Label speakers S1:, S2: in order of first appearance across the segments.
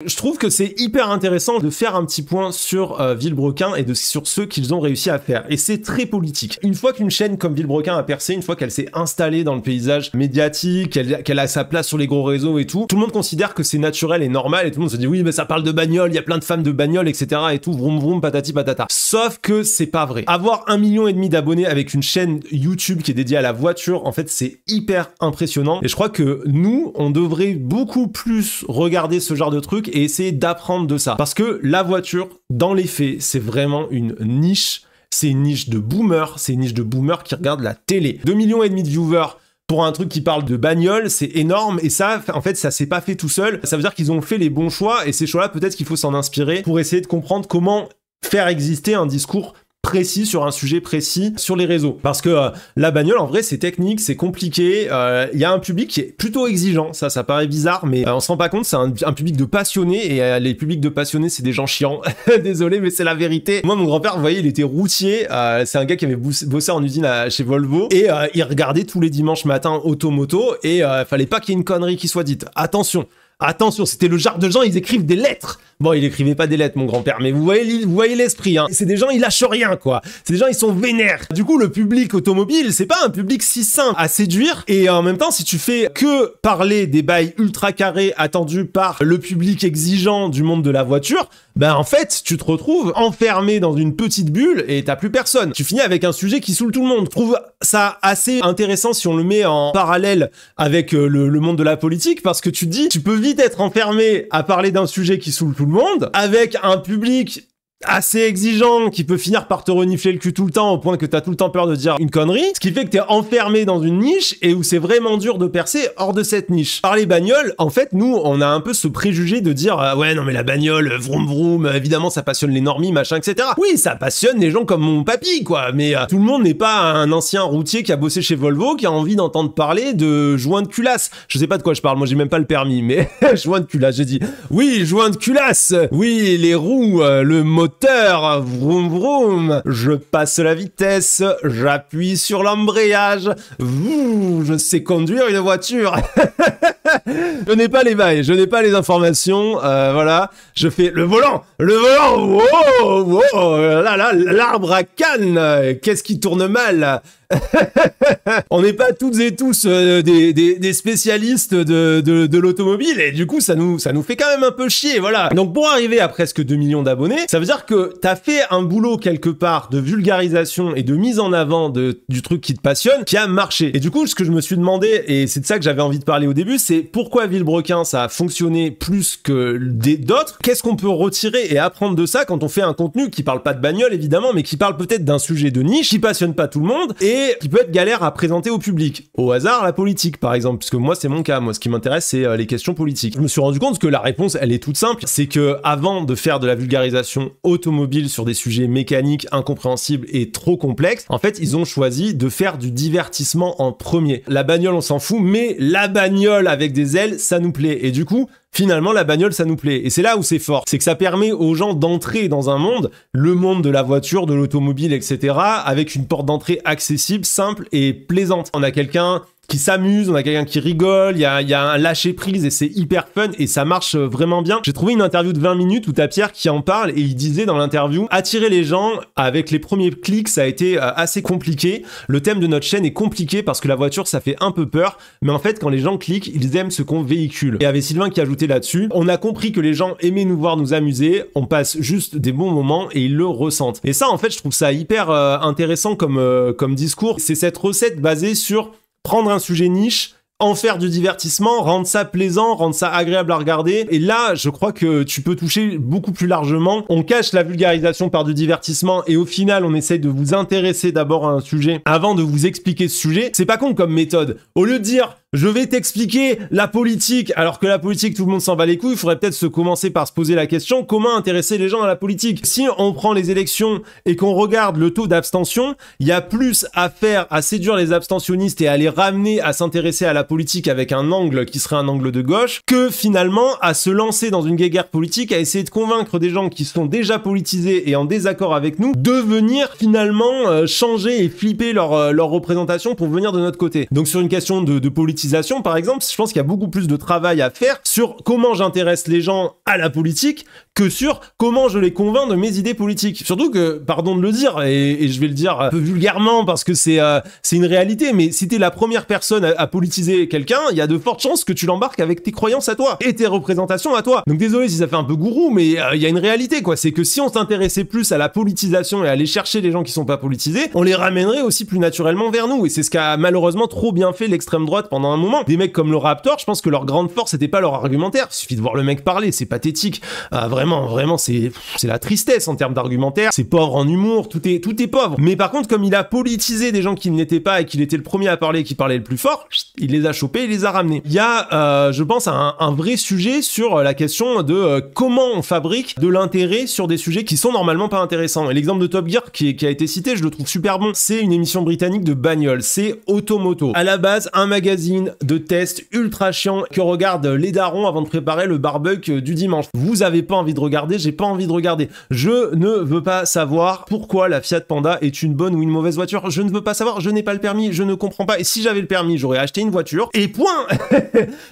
S1: Je trouve que c'est hyper intéressant de faire un petit point sur Villebrequin et sur ce qu'ils ont réussi à faire. Et c'est très politique. Une fois qu'une chaîne comme Villebrequin a percé, une fois qu'elle s'est installée dans le paysage médiatique, qu'elle a sa place sur les gros réseaux et tout le monde considère que c'est naturel et normal et tout le monde se dit oui mais ça parle de bagnole, il y a plein de fans de bagnole, etc. et tout, vroom vroom, patati patata. Sauf que c'est pas vrai. Avoir 1,5 million d'abonnés avec une chaîne YouTube qui est dédiée à la voiture, en fait c'est hyper impressionnant. Et je crois que nous, on devrait beaucoup plus regarder ce genre de trucs et essayer d'apprendre de ça. Parce que la voiture, dans les faits, c'est vraiment une niche. C'est une niche de boomers. C'est une niche de boomers qui regardent la télé. 2,5 millions de viewers pour un truc qui parle de bagnole, c'est énorme. Et ça, en fait, ça s'est pas fait tout seul. Ça veut dire qu'ils ont fait les bons choix. Et ces choix-là, peut-être qu'il faut s'en inspirer pour essayer de comprendre comment faire exister un discours précis sur un sujet précis sur les réseaux. Parce que la bagnole, en vrai, c'est technique, c'est compliqué. Il y a un public qui est plutôt exigeant. Ça paraît bizarre, mais on se rend pas compte. C'est un public de passionnés. Et les publics de passionnés, c'est des gens chiants. Désolé, mais c'est la vérité. Moi, mon grand-père, vous voyez, il était routier. C'est un gars qui avait bossé en usine chez Volvo. Et il regardait tous les dimanches matins Automoto. Et fallait pas qu'il y ait une connerie qui soit dite. Attention, c'était le genre de gens, ils écrivent des lettres. Bon, il écrivait pas des lettres, mon grand-père, mais vous voyez l'esprit, hein. C'est des gens, ils lâchent rien, quoi. C'est des gens, ils sont vénères. Du coup, le public automobile, c'est pas un public si simple à séduire. Et en même temps, si tu fais que parler des bails ultra carrés attendus par le public exigeant du monde de la voiture, ben en fait, tu te retrouves enfermé dans une petite bulle et t'as plus personne. Tu finis avec un sujet qui saoule tout le monde. Je trouve ça assez intéressant si on le met en parallèle avec le monde de la politique, parce que tu te dis, tu peux vite être enfermé à parler d'un sujet qui saoule tout le monde, avec un public assez exigeant qui peut finir par te renifler le cul tout le temps au point que t'as tout le temps peur de dire une connerie, ce qui fait que t'es enfermé dans une niche et où c'est vraiment dur de percer hors de cette niche. Par les bagnoles, en fait, nous, on a un peu ce préjugé de dire ouais, non mais la bagnole, vroom vroom, évidemment ça passionne les normies, machin, etc. Oui, ça passionne les gens comme mon papy, quoi, mais tout le monde n'est pas un ancien routier qui a bossé chez Volvo, qui a envie d'entendre parler de joint de culasse. Je sais pas de quoi je parle, moi j'ai même pas le permis, mais joint de culasse, j'ai dit. Oui, joint de culasse. Oui, les roues, le moteur, vroom vroom, je passe la vitesse, j'appuie sur l'embrayage, je sais conduire une voiture. Je n'ai pas les bails, je n'ai pas les informations, voilà, je fais le volant, wow, là, l'arbre à Cannes, qu'est-ce qui tourne mal? On n'est pas toutes et tous des spécialistes de l'automobile et du coup ça nous fait quand même un peu chier, voilà. Donc pour arriver à presque 2 millions d'abonnés, ça veut dire que t'as fait un boulot quelque part de vulgarisation et de mise en avant du truc qui te passionne, qui a marché. Et du coup, ce que je me suis demandé, et c'est de ça que j'avais envie de parler au début, c'est pourquoi Villebrequin ça a fonctionné plus que d'autres. Qu'est-ce qu'on peut retirer et apprendre de ça quand on fait un contenu qui parle pas de bagnole évidemment, mais qui parle peut-être d'un sujet de niche, qui passionne pas tout le monde et qui peut être galère à présenter au public. Au hasard, la politique, par exemple, puisque moi, c'est mon cas. Moi, ce qui m'intéresse, c'est les questions politiques. Je me suis rendu compte que la réponse, elle est toute simple. C'est que avant de faire de la vulgarisation automobile sur des sujets mécaniques, incompréhensibles et trop complexes, en fait, ils ont choisi de faire du divertissement en premier. La bagnole, on s'en fout, mais la bagnole avec des ailes, ça nous plaît. Et du coup, finalement, la bagnole, ça nous plaît. Et c'est là où c'est fort. C'est que ça permet aux gens d'entrer dans un monde, le monde de la voiture, de l'automobile, etc., avec une porte d'entrée accessible, simple et plaisante. On a quelqu'un qui s'amuse, on a quelqu'un qui rigole, il y a un lâcher-prise et c'est hyper fun et ça marche vraiment bien. J'ai trouvé une interview de 20 minutes où t'as Pierre qui en parle et il disait dans l'interview, attirer les gens avec les premiers clics, ça a été assez compliqué. Le thème de notre chaîne est compliqué parce que la voiture, ça fait un peu peur, mais en fait, quand les gens cliquent, ils aiment ce qu'on véhicule. Et il y avait Sylvain qui ajoutait là-dessus, on a compris que les gens aimaient nous voir nous amuser, on passe juste des bons moments et ils le ressentent. Et ça, en fait, je trouve ça hyper intéressant comme discours. C'est cette recette basée sur prendre un sujet niche, en faire du divertissement, rendre ça plaisant, rendre ça agréable à regarder. Et là, je crois que tu peux toucher beaucoup plus largement. On cache la vulgarisation par du divertissement et au final, on essaye de vous intéresser d'abord à un sujet avant de vous expliquer ce sujet. C'est pas con comme méthode. Au lieu de dire je vais t'expliquer la politique, alors que la politique, tout le monde s'en bat les couilles, il faudrait peut-être commencer par se poser la question, comment intéresser les gens à la politique? Si on prend les élections et qu'on regarde le taux d'abstention, il y a plus à faire à séduire les abstentionnistes et à les ramener à s'intéresser à la politique avec un angle qui serait un angle de gauche, que finalement à se lancer dans une guéguerre politique, à essayer de convaincre des gens qui sont déjà politisés et en désaccord avec nous, de venir finalement changer et flipper leur représentation pour venir de notre côté. Donc sur une question de politique politisation, par exemple, je pense qu'il y a beaucoup plus de travail à faire sur comment j'intéresse les gens à la politique que sur comment je les convainc de mes idées politiques. Surtout que, pardon de le dire, et je vais le dire un peu vulgairement parce que c'est une réalité, mais si t'es la première personne à politiser quelqu'un, il y a de fortes chances que tu l'embarques avec tes croyances à toi et tes représentations à toi. Donc désolé si ça fait un peu gourou, mais il y a une réalité, quoi. C'est que si on s'intéressait plus à la politisation et à aller chercher les gens qui sont pas politisés, on les ramènerait aussi plus naturellement vers nous. Et c'est ce qu'a malheureusement trop bien fait l'extrême droite pendant un moment. Des mecs comme le Raptor, je pense que leur grande force c'était pas leur argumentaire. Il suffit de voir le mec parler, c'est pathétique. Vraiment, c'est la tristesse en termes d'argumentaire. C'est pauvre en humour, tout est pauvre. Mais par contre, comme il a politisé des gens qui ne l'étaient pas et qu'il était le premier à parler et qui parlait le plus fort, il les a chopés, il les a ramenés. Il y a, je pense, un vrai sujet sur la question de comment on fabrique de l'intérêt sur des sujets qui sont normalement pas intéressants. Et l'exemple de Top Gear qui a été cité, je le trouve super bon. C'est une émission britannique de bagnole. C'est Automoto. À la base, un magazine de test ultra chiant que regardent les darons avant de préparer le barbecue du dimanche. Vous avez pas envie de regarder, j'ai pas envie de regarder. Je ne veux pas savoir pourquoi la Fiat Panda est une bonne ou une mauvaise voiture. Je ne veux pas savoir, je n'ai pas le permis, je ne comprends pas. Et si j'avais le permis, j'aurais acheté une voiture. Et point.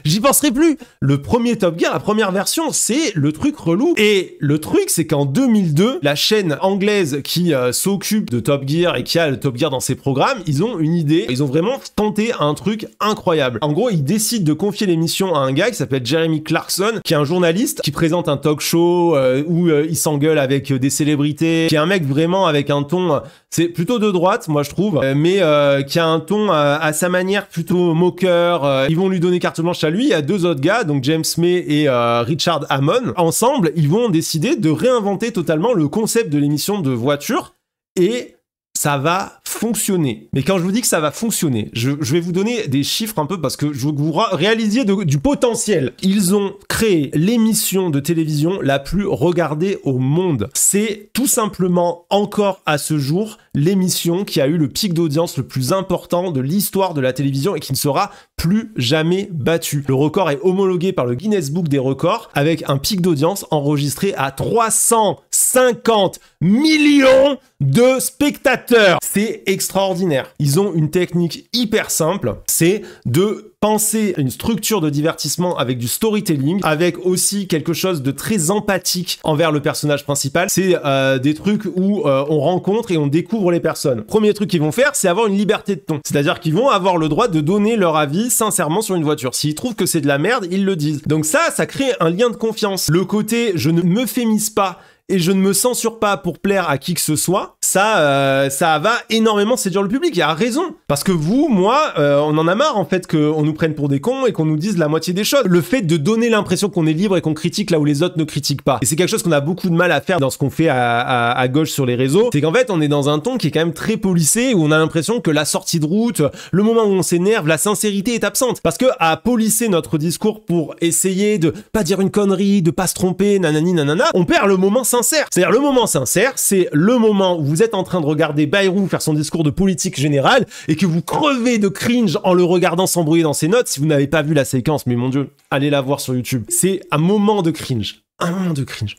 S1: J'y penserai plus. Le premier Top Gear, la première version, c'est le truc relou. Et le truc, c'est qu'en 2002, la chaîne anglaise qui s'occupe de Top Gear et qui a le Top Gear dans ses programmes, ils ont une idée. Ils ont vraiment tenté un truc incroyable. En gros, ils décident de confier l'émission à un gars qui s'appelle Jeremy Clarkson, qui est un journaliste qui présente un talk show où il s'engueule avec des célébrités, qui est un mec vraiment avec un ton, c'est plutôt de droite, moi je trouve, mais qui a un ton à sa manière plutôt moqueur. Ils vont lui donner carte blanche à lui. Il y a deux autres gars, donc James May et Richard Hammond. Ensemble, ils vont décider de réinventer totalement le concept de l'émission de voiture et ça va fonctionner. Mais quand je vous dis que ça va fonctionner, je vais vous donner des chiffres un peu parce que je veux que vous réalisiez du potentiel. Ils ont créé l'émission de télévision la plus regardée au monde. C'est tout simplement encore à ce jour l'émission qui a eu le pic d'audience le plus important de l'histoire de la télévision et qui ne sera plus jamais battu. Le record est homologué par le Guinness Book des records avec un pic d'audience enregistré à 350 millions de spectateurs. C'est extraordinaire. Ils ont une technique hyper simple, c'est de penser une structure de divertissement avec du storytelling, avec aussi quelque chose de très empathique envers le personnage principal. C'est des trucs où on rencontre et on découvre les personnes. Premier truc qu'ils vont faire, c'est avoir une liberté de ton. C'est-à-dire qu'ils vont avoir le droit de donner leur avis sincèrement sur une voiture. S'ils trouvent que c'est de la merde, ils le disent. Donc ça crée un lien de confiance. Le côté « je ne m'euphémise pas » et je ne me censure pas pour plaire à qui que ce soit, ça va énormément séduire le public, il a raison. Parce que vous, moi, on en a marre en fait qu'on nous prenne pour des cons et qu'on nous dise la moitié des choses. Le fait de donner l'impression qu'on est libre et qu'on critique là où les autres ne critiquent pas. Et c'est quelque chose qu'on a beaucoup de mal à faire dans ce qu'on fait à gauche sur les réseaux. C'est qu'en fait, on est dans un ton qui est quand même très policé, où on a l'impression que la sortie de route, le moment où on s'énerve, la sincérité est absente. Parce que à polisser notre discours pour essayer de pas dire une connerie, de pas se tromper, nanani nanana, on perd le moment sincère. C'est-à-dire le moment sincère, c'est le moment où vous êtes en train de regarder Bayrou faire son discours de politique générale et que vous crevez de cringe en le regardant s'embrouiller dans ses notes. Si vous n'avez pas vu la séquence, mais mon Dieu, allez la voir sur YouTube. C'est un moment de cringe. Un moment de cringe.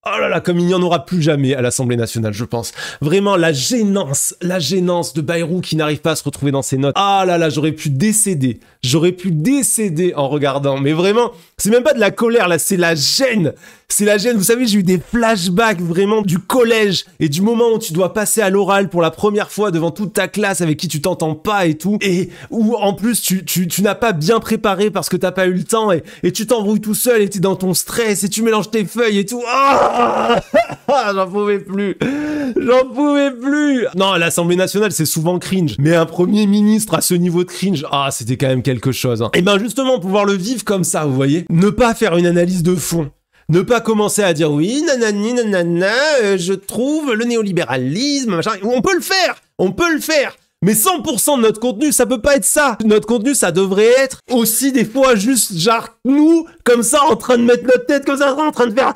S1: Oh là là, comme il n'y en aura plus jamais à l'Assemblée nationale, je pense. Vraiment, la gênance de Bayrou qui n'arrive pas à se retrouver dans ses notes. Ah là là, j'aurais pu décéder en regardant. Mais vraiment, c'est même pas de la colère, là, c'est la gêne. C'est la gêne. Vous savez, j'ai eu des flashbacks vraiment du collège et du moment où tu dois passer à l'oral pour la première fois devant toute ta classe avec qui tu t'entends pas et tout. Et où, en plus, tu n'as pas bien préparé parce que t'as pas eu le temps et tu t'embrouilles tout seul et t'es dans ton stress et tu mélanges tes feuilles et tout. J'en pouvais plus. Non, l'Assemblée nationale, c'est souvent cringe. Mais un premier ministre à ce niveau de cringe, c'était quand même quelque chose. Et ben justement, pouvoir le vivre comme ça, vous voyez. Ne pas faire une analyse de fond. Ne pas commencer à dire oui, nanani, nanana, je trouve le néolibéralisme, machin. On peut le faire. Mais 100% de notre contenu, ça peut pas être ça. Notre contenu, ça devrait être aussi des fois juste genre nous, comme ça, en train de mettre notre tête comme ça, en train de faire...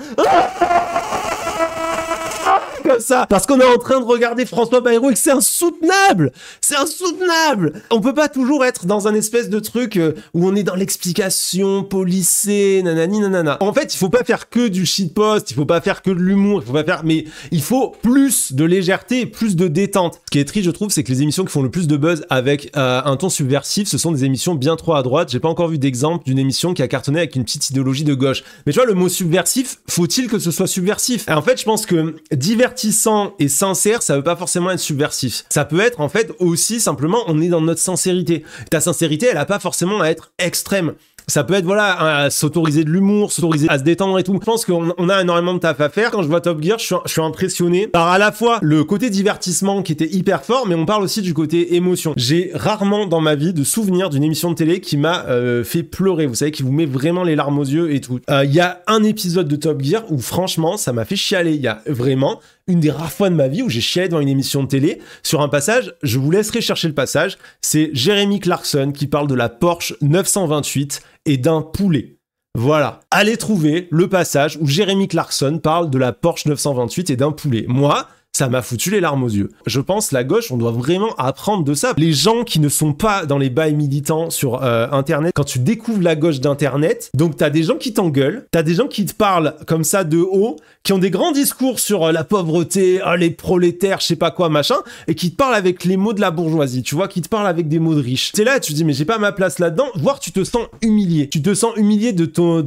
S1: comme ça parce qu'on est en train de regarder François Bayrou et que c'est insoutenable. C'est insoutenable. On peut pas toujours être dans un espèce de truc où on est dans l'explication policée, nanani nanana. En fait, il faut pas faire que du shitpost, il faut pas faire que de l'humour, il faut pas faire, mais il faut plus de légèreté, plus de détente. Ce qui est triste, je trouve, c'est que les émissions qui font le plus de buzz avec un ton subversif, ce sont des émissions bien trop à droite. J'ai pas encore vu d'exemple d'une émission qui a cartonné avec une petite idéologie de gauche. Mais tu vois, le mot subversif, faut-il que ce soit subversif? Et en fait, je pense que divertissant et sincère, ça veut pas forcément être subversif. Ça peut être, en fait, aussi simplement, on est dans notre sincérité. Ta sincérité, elle a pas forcément à être extrême. Ça peut être, voilà, à s'autoriser de l'humour, s'autoriser à se détendre et tout. Je pense qu'on a énormément de taf à faire. Quand je vois Top Gear, je suis impressionné par à la fois le côté divertissement qui était hyper fort, mais on parle aussi du côté émotion. J'ai rarement dans ma vie de souvenir d'une émission de télé qui m'a fait pleurer. Vous savez, qui vous met vraiment les larmes aux yeux et tout. Il y a un épisode de Top Gear où franchement, ça m'a fait chialer. Il y a vraiment une des rares fois de ma vie où j'ai chialé devant une émission de télé sur un passage. Je vous laisserai chercher le passage. C'est Jeremy Clarkson qui parle de la Porsche 928 et d'un poulet. Voilà. Allez trouver le passage où Jeremy Clarkson parle de la Porsche 928 et d'un poulet. Moi, ça m'a foutu les larmes aux yeux. Je pense, la gauche, on doit vraiment apprendre de ça. Les gens qui ne sont pas dans les bails militants sur Internet, quand tu découvres la gauche d'Internet, donc t'as des gens qui t'engueulent, t'as des gens qui te parlent comme ça de haut, qui ont des grands discours sur la pauvreté, les prolétaires, je sais pas quoi, machin, et qui te parlent avec les mots de la bourgeoisie, tu vois, qui te parlent avec des mots de riches. C'est là, tu te dis, mais j'ai pas ma place là-dedans, voire tu te sens humilié. Tu te sens humilié de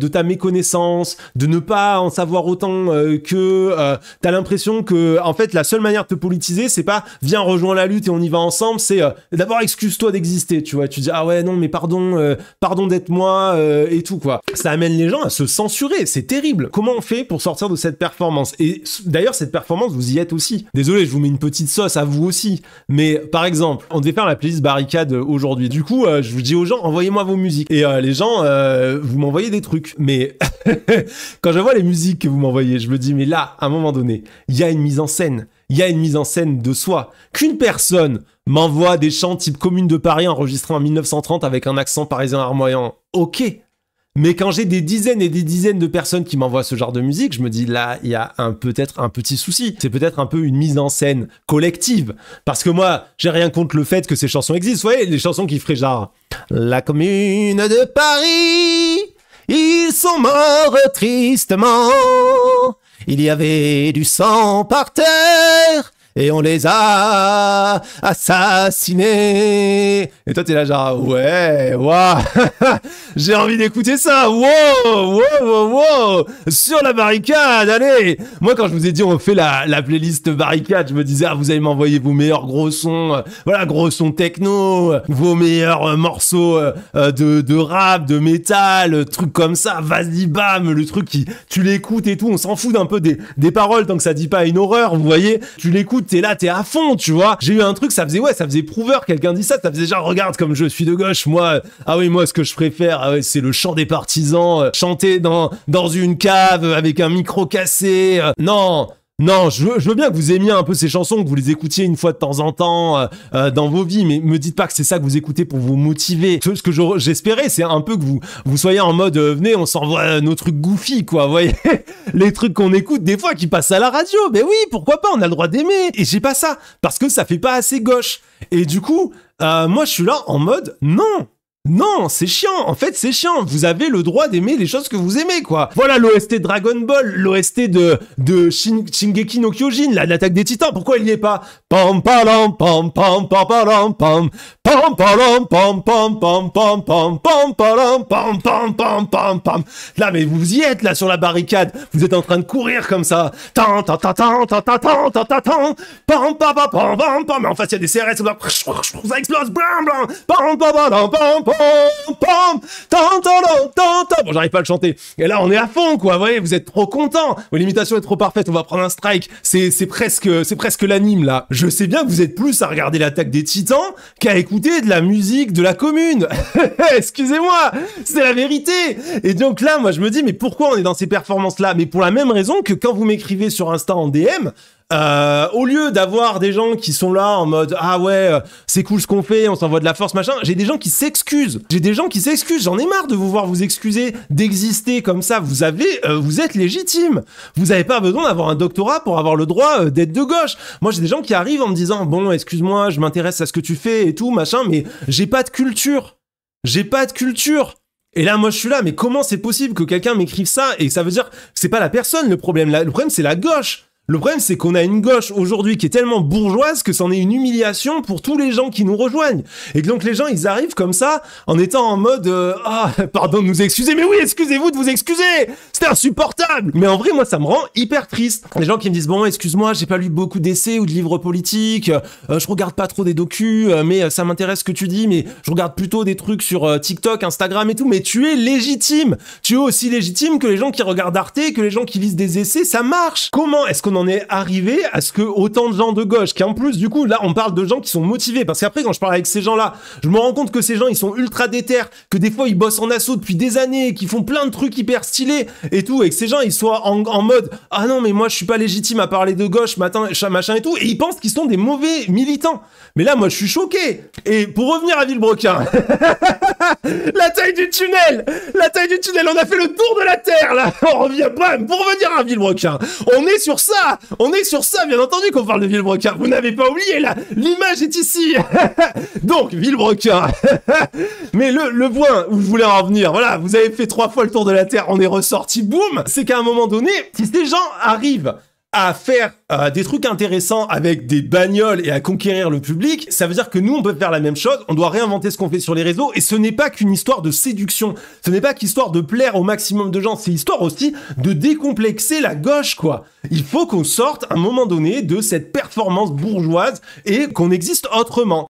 S1: ta méconnaissance, de ne pas en savoir autant t'as l'impression que, en fait, la seule manière de te politiser, c'est pas viens rejoins la lutte et on y va ensemble, c'est d'abord excuse-toi d'exister, tu vois. Tu dis ah ouais non mais pardon d'être moi et tout quoi. Ça amène les gens à se censurer, c'est terrible. Comment on fait pour sortir de cette performance? Et d'ailleurs cette performance vous y êtes aussi. Désolé, je vous mets une petite sauce à vous aussi. Mais par exemple, on devait faire la playlist Barricade aujourd'hui. Du coup, je vous dis aux gens envoyez-moi vos musiques. Et les gens vous m'envoyez des trucs. Mais quand je vois les musiques que vous m'envoyez, je me dis mais là à un moment donné, il y a une mise en scène. Il y a une mise en scène de soi. Qu'une personne m'envoie des chants type Commune de Paris enregistrés en 1930 avec un accent parisien larmoyant, ok. Mais quand j'ai des dizaines et des dizaines de personnes qui m'envoient ce genre de musique, je me dis là, il y a peut-être un petit souci. C'est peut-être un peu une mise en scène collective. Parce que moi, j'ai rien contre le fait que ces chansons existent. Vous voyez, les chansons qui feraient genre « La Commune de Paris, ils sont morts tristement ». Il y avait du sang par terre et on les a assassinés. Et toi, t'es là genre, ouais, waouh, j'ai envie d'écouter ça, wow, sur la barricade, allez. Moi, quand je vous ai dit, on fait la playlist barricade, je me disais, ah, vous allez m'envoyer vos meilleurs gros sons, voilà, gros sons techno, vos meilleurs morceaux de rap, de métal, trucs comme ça, vas-y, bam, le truc qui, tu l'écoutes et tout, on s'en fout d'un peu des paroles tant que ça dit pas une horreur, vous voyez, tu l'écoutes, t'es là, t'es à fond, tu vois. J'ai eu un truc, ça faisait prouveur, quelqu'un dit ça faisait genre, regarde comme je suis de gauche, moi, ah oui, moi, ce que je préfère, ah ouais, c'est le chant des partisans, chanter dans une cave avec un micro cassé, non, je veux bien que vous aimiez un peu ces chansons, que vous les écoutiez une fois de temps en temps dans vos vies, mais me dites pas que c'est ça que vous écoutez pour vous motiver. Ce que j'espérais, c'est un peu que vous soyez en mode venez, on s'envoie nos trucs goofy, quoi, vous voyez, les trucs qu'on écoute des fois qui passent à la radio. Mais oui, pourquoi pas, on a le droit d'aimer. Et j'ai pas ça, parce que ça fait pas assez gauche. Et du coup, moi je suis là en mode non, c'est chiant. En fait, c'est chiant. Vous avez le droit d'aimer les choses que vous aimez, quoi. Voilà l'OST de Dragon Ball, l'OST de Shingeki no Kyojin, l'attaque des Titans. Pourquoi il n'y est pas? Pam palam pam pam pam palam pam pam palam pam pam pam pam pam pam palam pam pam pam pam pam. Là, mais vous y êtes là sur la barricade. Vous êtes en train de courir comme ça. Tan tan tan tan tan tan tan tan tan tan. Pam pam pam pam pam pam. Mais en face il y a des CRS. Ça explose. Blam blam. Pam pam pam pam pam. Bon, j'arrive pas à le chanter. Et là, on est à fond, quoi. Vous voyez, vous êtes trop contents. L'imitation est trop parfaite. On va prendre un strike. C'est presque l'anime, là. Je sais bien que vous êtes plus à regarder l'attaque des Titans qu'à écouter de la musique de la Commune. Excusez-moi. C'est la vérité. Et donc là, moi, je me dis, mais pourquoi on est dans ces performances-là? Mais pour la même raison que quand vous m'écrivez sur Insta en DM, Au lieu d'avoir des gens qui sont là en mode ah ouais, c'est cool ce qu'on fait, on s'envoie de la force machin, j'ai des gens qui s'excusent. J'en ai marre de vous voir vous excuser d'exister comme ça. Vous êtes légitime. Vous avez pas besoin d'avoir un doctorat pour avoir le droit d'être de gauche. Moi, j'ai des gens qui arrivent en me disant bon, excuse-moi, je m'intéresse à ce que tu fais et tout machin, mais j'ai pas de culture. Et là, moi, je suis là, mais comment c'est possible que quelqu'un m'écrive ça? Et ça veut dire que c'est pas la personne le problème. Le problème, c'est la gauche. Le problème, c'est qu'on a une gauche aujourd'hui qui est tellement bourgeoise que c'en est une humiliation pour tous les gens qui nous rejoignent. Et que donc les gens, ils arrivent comme ça en étant en mode pardon de nous excuser, mais oui, excusez-vous de vous excuser, c'était insupportable. Mais en vrai, moi, ça me rend hyper triste. Les gens qui me disent bon, excuse-moi, j'ai pas lu beaucoup d'essais ou de livres politiques, je regarde pas trop des docus, mais ça m'intéresse ce que tu dis, mais je regarde plutôt des trucs sur TikTok, Instagram et tout. Mais tu es légitime. Tu es aussi légitime que les gens qui regardent Arte, que les gens qui lisent des essais, ça marche. Comment est-ce qu'on en est arrivé à ce que autant de gens de gauche, qui en plus du coup là on parle de gens qui sont motivés, parce qu'après quand je parle avec ces gens là, je me rends compte que ces gens ils sont ultra déter, que des fois ils bossent en asso depuis des années, qu'ils font plein de trucs hyper stylés et tout, et que ces gens ils soient en mode ah non mais moi je suis pas légitime à parler de gauche machin et tout, et ils pensent qu'ils sont des mauvais militants. Mais là moi je suis choqué. Et pour revenir à Villebrequin, la taille du tunnel, on a fait le tour de la terre là, on revient bam, pour revenir à Villebrequin, on est sur ça, bien entendu qu'on parle de Villebrequin, vous n'avez pas oublié là, l'image est ici. Donc Villebrequin. Mais le point où je voulais en venir, voilà, vous avez fait 3 fois le tour de la terre, on est ressorti, boum, c'est qu'à un moment donné, si ces gens arrivent à faire des trucs intéressants avec des bagnoles et à conquérir le public, ça veut dire que nous, on peut faire la même chose, on doit réinventer ce qu'on fait sur les réseaux, et ce n'est pas qu'une histoire de séduction, ce n'est pas qu'histoire de plaire au maximum de gens, c'est histoire aussi de décomplexer la gauche, quoi. Il faut qu'on sorte, à un moment donné, de cette performance bourgeoise et qu'on existe autrement.